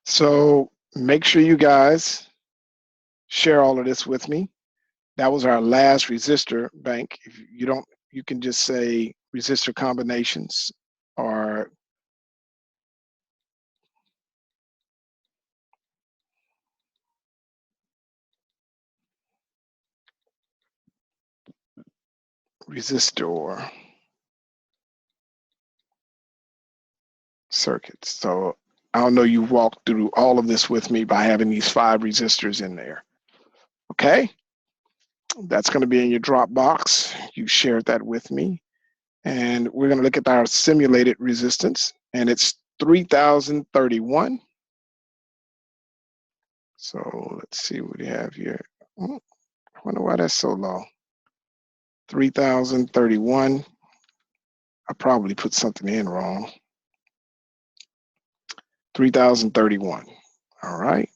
So make sure you guys share all of this with me. That was our last resistor bank. If you don't, you can just say resistor combinations or resistor circuits. So I don't know you walked through all of this with me by having these 5 resistors in there. Okay, that's going to be in your Dropbox. You shared that with me. And we're going to look at our simulated resistance, and it's 3031. So let's see what we have here. Oh, I wonder why that's so low. 3031. I probably put something in wrong. 3031. All right.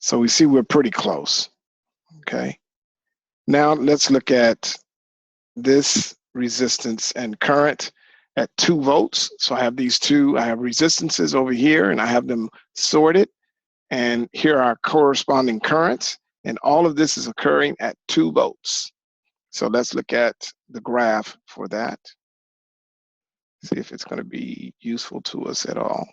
So we see we're pretty close. Okay. Now let's look at this resistance and current at 2 volts. So I have these two, I have resistances over here and I have them sorted. And here are corresponding currents. And all of this is occurring at 2 volts. So let's look at the graph for that. See if it's going to be useful to us at all.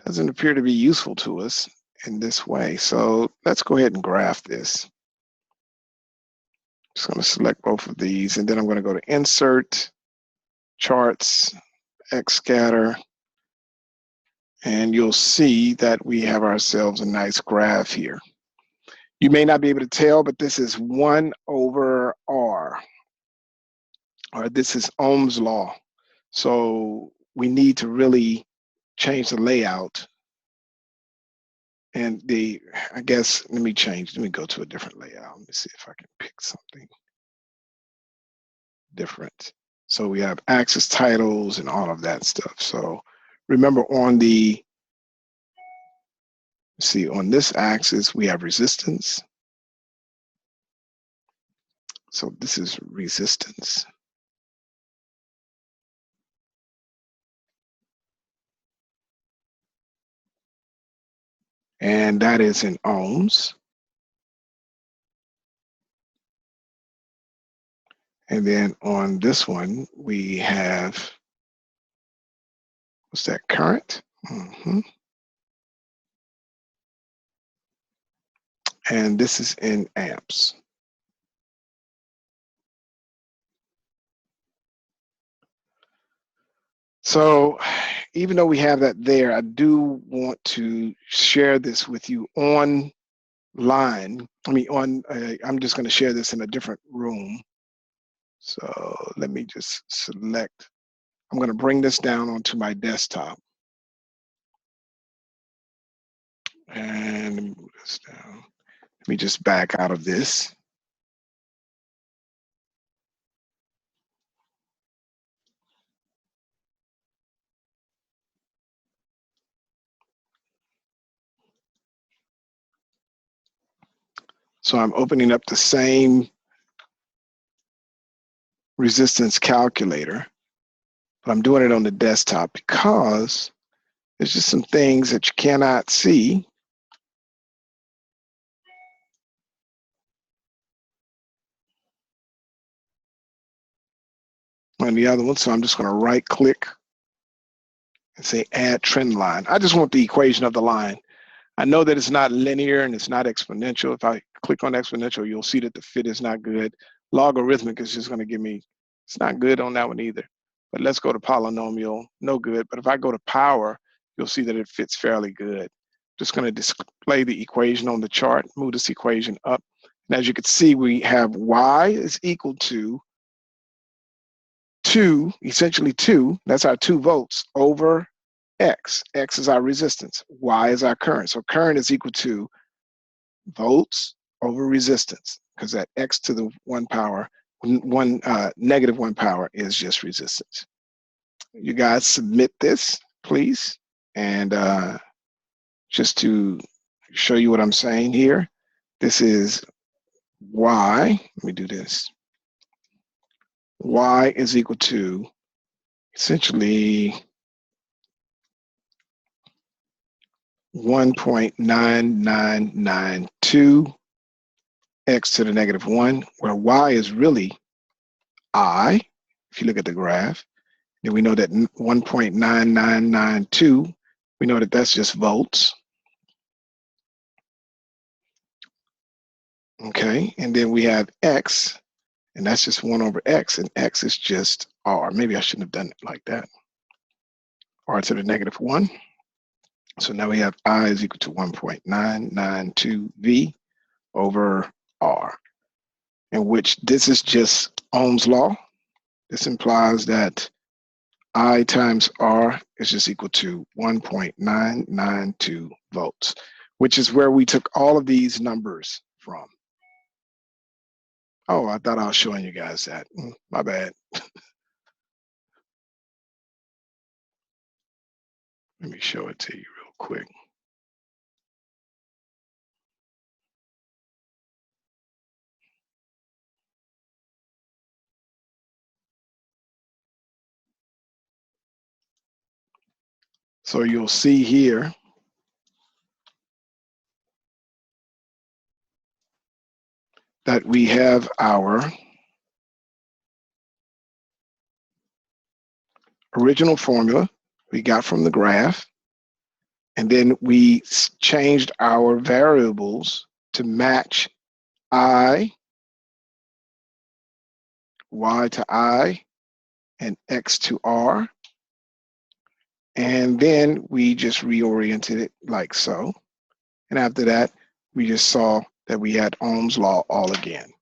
Doesn't appear to be useful to us in this way. So let's go ahead and graph this. Just going to select both of these, and then I'm going to go to Insert, Charts, Xscatter, and you'll see that we have ourselves a nice graph here. You may not be able to tell, but this is 1 over R, or this is Ohm's law. So we need to really change the layout. And I guess, let me go to a different layout. Let me see if I can pick something different. So we have axis titles and all of that stuff. So remember on on this axis, we have resistance. So this is resistance. And that is in ohms. And then on this one, we have, what's that, current? And this is in amps. So even though we have that there, I do want to share this with you online. I'm just going to share this in a different room. So let me just select, I'm going to bring this down onto my desktop. And let me move this down. Let me just back out of this. So I'm opening up the same resistance calculator, but I'm doing it on the desktop because there's just some things that you cannot see. On the other one, so I'm just going to right click and say add trend line. I just want the equation of the line. I know that it's not linear and it's not exponential. If I click on exponential, you'll see that the fit is not good. Logarithmic is just going to give me, it's not good on that one either. But let's go to polynomial, no good. But if I go to power, you'll see that it fits fairly good. Just going to display the equation on the chart, move this equation up. And as you can see, we have y is equal to 2, essentially 2, that's our 2 volts over X. X is our resistance. Y is our current. So current is equal to volts over resistance, because that X to the 1 power, negative 1 power is just resistance. You guys submit this, please. And just to show you what I'm saying here, this is Y. Let me do this. Y is equal to essentially 1.9992 x to the negative 1, where y is really I. If you look at the graph, then we know that 1.9992, we know that that's just volts. Okay, and then we have x, and that's just 1 over x, and x is just r. Maybe I shouldn't have done it like that. R to the negative 1. So now we have I is equal to 1.992 V over R, in which this is just Ohm's law. This implies that I times R is just equal to 1.992 volts, which is where we took all of these numbers from. Oh, I thought I was showing you guys that. My bad. Let me show it to you real quick. So you'll see here that we have our original formula we got from the graph, and then we changed our variables to match I, y to I, and x to r. And then we just reoriented it like so. And after that, we just saw that we had Ohm's law all again.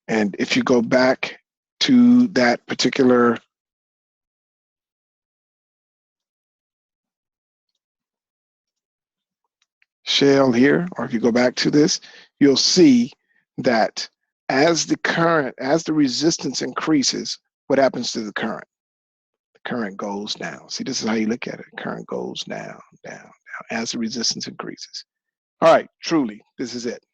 And if you go back to that particular shell here, or if you go back to this, you'll see that as the resistance increases, what happens to the current? The current goes down. See, this is how you look at it. Current goes down, down, down as the resistance increases. All right, truly, this is it.